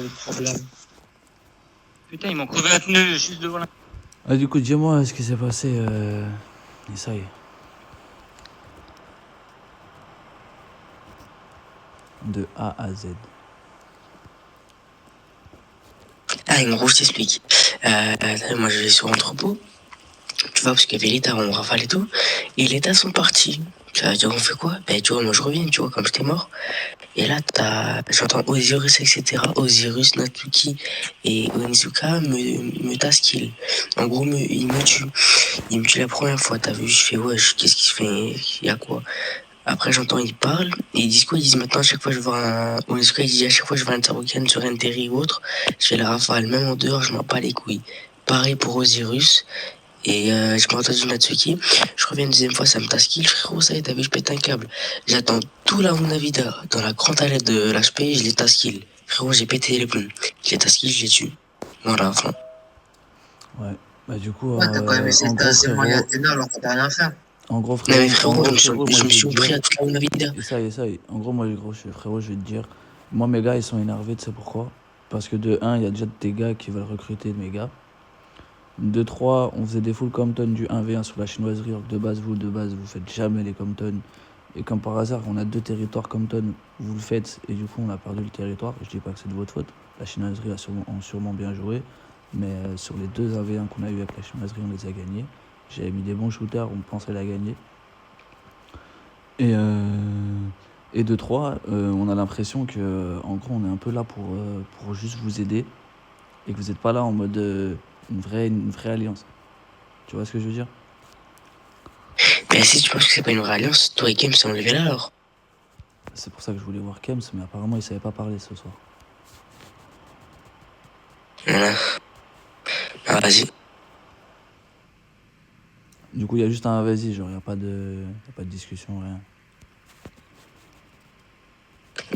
le problème. Putain, ils m'ont crevé un pneu juste devant la... Ah, du coup, dis-moi ce qui s'est passé, et ça y est. De A à Z. Ah, en gros, je t'explique. Moi, je vais sur l'entrepôt, tu vois, parce qu'il y avait l'État, on rafale et tout, et l'État sont partis. Ça veut dire, on fait quoi? Ben, tu vois, moi, je reviens, tu vois, comme j'étais mort. Et là, j'entends Osiris, etc. Osiris, Natsuki et Onizuka me taskillent. En gros, il me tue. Il me tue la première fois, t'as vu? Je fais, wesh, qu'est-ce qu'il se fait? Il y a quoi? Après, j'entends, ils parlent, et ils disent quoi? Ils disent maintenant, à chaque fois, je vois un, Onizuka, il dit, à chaque fois, je vois un Taroken sur Enteri ou autre, je fais la rafale. Même en dehors, je m'en bats les couilles. Pareil pour Osiris. Et je m'ai entendu Natsuki, je reviens une deuxième fois, ça me taskille, frérot, ça y est, t'as vu, je pète un câble. J'attends tout la Runavida dans la grande allée de l'HP, je les taskille. Frérot, j'ai pété les plombs. Je les taskille, je les tue. Voilà, enfin. Ouais. Bah, du coup, Ouais, t'as quand même essayé en de gros, tasser moi, il y a frérot. Athéna alors que t'as rien fait. En gros, Non mais frérot. En frérot, gros, frérot, moi, je me je vais suis te dire. pris à toute la Runavida. Et ça y est, ça y est. En gros, moi, gros, frérot, je vais te dire. Moi, mes gars, ils sont énervés, tu sais pourquoi? Parce que de 1, il y a déjà des gars qui veulent recruter mes gars. De 3, on faisait des full Compton du 1v1 sur la chinoiserie. Alors que de base, vous faites jamais les Compton. Et comme par hasard, on a 2 territoires Compton, vous le faites, et du coup, on a perdu le territoire. Je dis pas que c'est de votre faute. La chinoiserie a sûrement bien joué. Mais sur les 2 1v1 qu'on a eu avec la chinoiserie, on les a gagnés. J'avais mis des bons shooters, on pensait la gagner. Et de 3, on a l'impression que, en gros, on est un peu là pour juste vous aider. Et que vous n'êtes pas là en mode une vraie alliance. Tu vois ce que je veux dire? Mais si tu penses que c'est pas une vraie alliance, toi et Kim sont enlevés là alors. C'est pour ça que je voulais voir Kems, mais apparemment, il savait pas parler ce soir. Voilà. Ah, vas-y. Du coup, il y a juste un vas-y, genre, il n'y a pas de discussion, rien.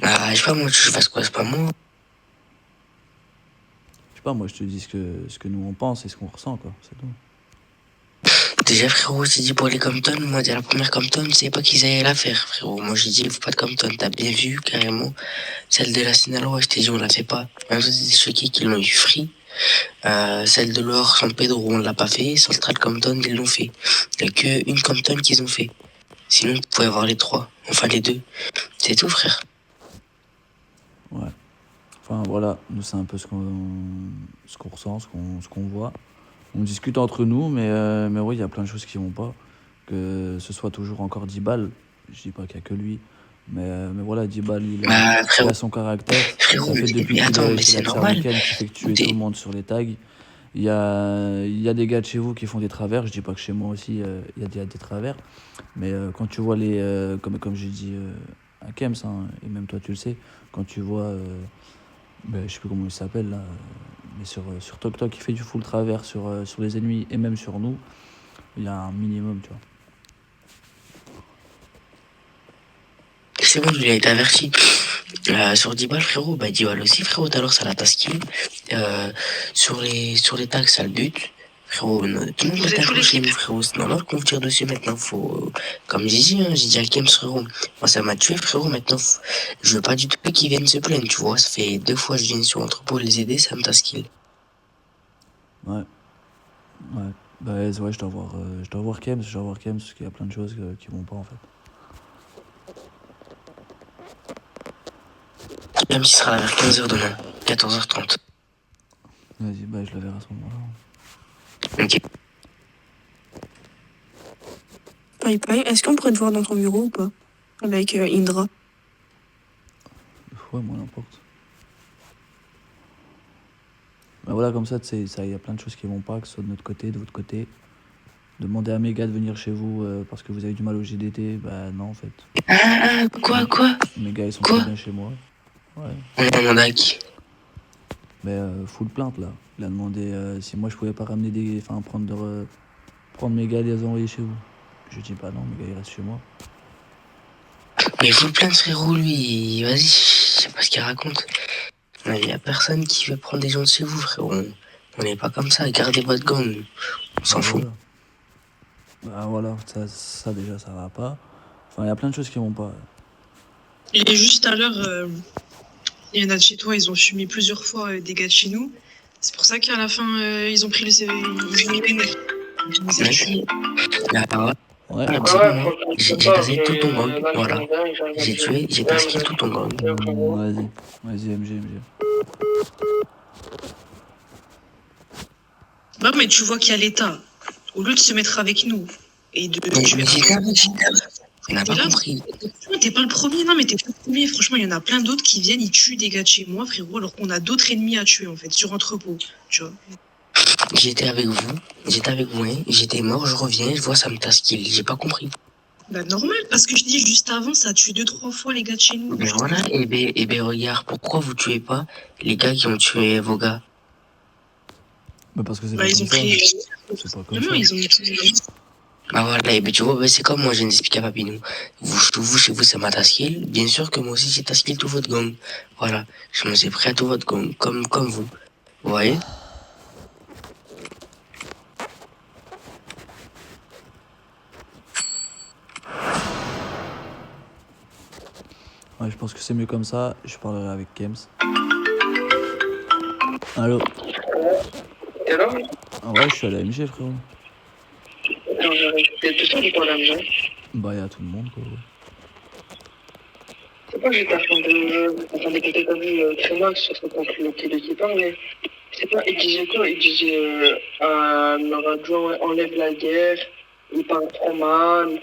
Ah, je sais pas, moi, je fasse quoi, c'est pas moi. Je sais pas, moi, je te dis ce que nous on pense et ce qu'on ressent, quoi, c'est tout. Déjà, frérot, j'ai dit pour les Compton, moi, dès la première Compton, je savais pas qu'ils allaient la faire, frérot. Moi, j'ai dit, il faut pas de Compton, t'as bien vu, carrément. Celle de la Sinaloa, je t'ai dit, on la fait pas. Même si c'est choqué qu'ils l'ont eu free. Celle de l'or, San Pedro, on l'a pas fait. Central Compton, ils l'ont fait. Il y a que une Compton qu'ils ont fait. Sinon, vous pouvez avoir les 3. Enfin, les 2. C'est tout, frère. Ouais. Enfin, voilà, nous, c'est un peu ce qu'on ressent, ce qu'on voit. On discute entre nous, mais oui, il y a plein de choses qui vont pas. Que ce soit toujours encore 10 balles. Je dis pas qu'il y a que lui. Mais voilà, 10 balles, il Frérot, a son caractère. frérot, Ça fait depuis mais attends, mais qu'il c'est a normal. week-end qui fait que tuer tout le monde sur les tags. Il y a des gars de chez vous qui font des travers. Je dis pas que chez moi aussi, il y a des travers. Mais quand tu vois comme j'ai dit à Kems, hein, et même toi tu le sais, quand tu vois, je sais plus comment il s'appelle là, mais sur TokTok, il fait du full travers sur les ennemis et même sur nous, il y a un minimum, tu vois. C'est bon, il a été averti. Sur 10 balles, frérot, bah 10 balles aussi, frérot, tout à l'heure, ça l'a tasqué. Sur les tags, ça le bute. Frérot, tout le monde pète un câble chez nous, frérot. C'est normal qu'on vous tire dessus maintenant. Faut, comme j'ai dit à Kems, frérot. Moi, ça m'a tué, frérot. Maintenant, je veux pas du tout qu'ils viennent se plaindre, tu vois. Ça fait 2 fois que je viens sur l'entrepôt les aider, ça me tasquille. Ouais. Bah ouais, je dois voir Kems, parce qu'il y a plein de choses qui vont pas en fait. Même si ce sera vers 15h demain, 14h30. Vas-y, bah je le verrai à ce moment-là. Ok. Paille, est-ce qu'on pourrait te voir dans ton bureau ou pas? Avec Indra. Ouais, moi n'importe. Bah voilà, comme ça, tu sais, il y a plein de choses qui vont pas, que ce soit de notre côté, de votre côté. Demander à mes gars de venir chez vous parce que vous avez du mal au GDT, bah non en fait. Quoi Mes gars ils sont très bien chez moi. Ouais. On a demandé à qui? Mais full plainte là. Il a demandé si moi je pouvais pas ramener prendre mes gars et les envoyer chez vous. Je dis bah non, mes gars ils restent chez moi. Mais full plainte, frérot, lui, vas-y, je sais pas ce qu'il raconte. Il y a personne qui veut prendre des gens de chez vous, frérot. On n'est pas comme ça, gardez votre gomme, on s'en fout. Bah voilà, ça déjà ça va pas. Enfin, il y a plein de choses qui vont pas. Et juste à l'heure, Il y en a de chez toi, ils ont fumé plusieurs fois des gars de chez nous. C'est pour ça qu'à la fin, ils ont pris ils ont mis les nerfs. Merci. Là, Ouais. ah, dis-moi, j'ai tasé tout ton gang, voilà. J'ai tasqué tout ton gang. Vas-y, MG. Bah, mais tu vois qu'il y a l'État. Au lieu de se mettre avec nous et de Mais tuer. on n'a pas compris. T'es pas le premier, non, mais t'es pas le premier. Franchement, il y en a plein d'autres qui viennent, ils tuent des gars de chez moi, frérot, alors qu'on a d'autres ennemis à tuer, en fait, sur entrepôt, tu vois. J'étais avec vous, hein. J'étais mort, je reviens, je vois ça me taskille, j'ai pas compris. Bah, normal, parce que je dis juste avant, ça a tué 2-3 fois les gars de chez nous. Mais voilà, et ben regarde, pourquoi vous tuez pas les gars qui ont tué vos gars? Bah parce que c'est Bah, pas ils comme ont ça. pris. C'est pas comme Non, ça. ils ont mis. Bah voilà, et ben tu vois, ben c'est comme moi, je ne explique à Papinou. Vous, chez vous, ça m'a taskille. Bien sûr que moi aussi, j'ai taskille tout votre gang. Voilà, je me suis prêt à tout votre gang, comme vous. Vous voyez? Ouais, je pense que c'est mieux comme ça. Je parlerai avec Kems. Allô? T'es là? Ah ouais, je suis à la MG, frérot. T'es tout seul ou pas là, déjà? Bah, y'a tout le monde, quoi. C'est pas que j'étais en train d'écouter ta vie très mal sur ce contenu qui parle, mais c'est pas, il disait quoi? Il disait, notre adjoint enlève la guerre, il parle trop mal,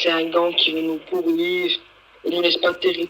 c'est un gang qui veut nous pourrir, il nous laisse pas de territoire.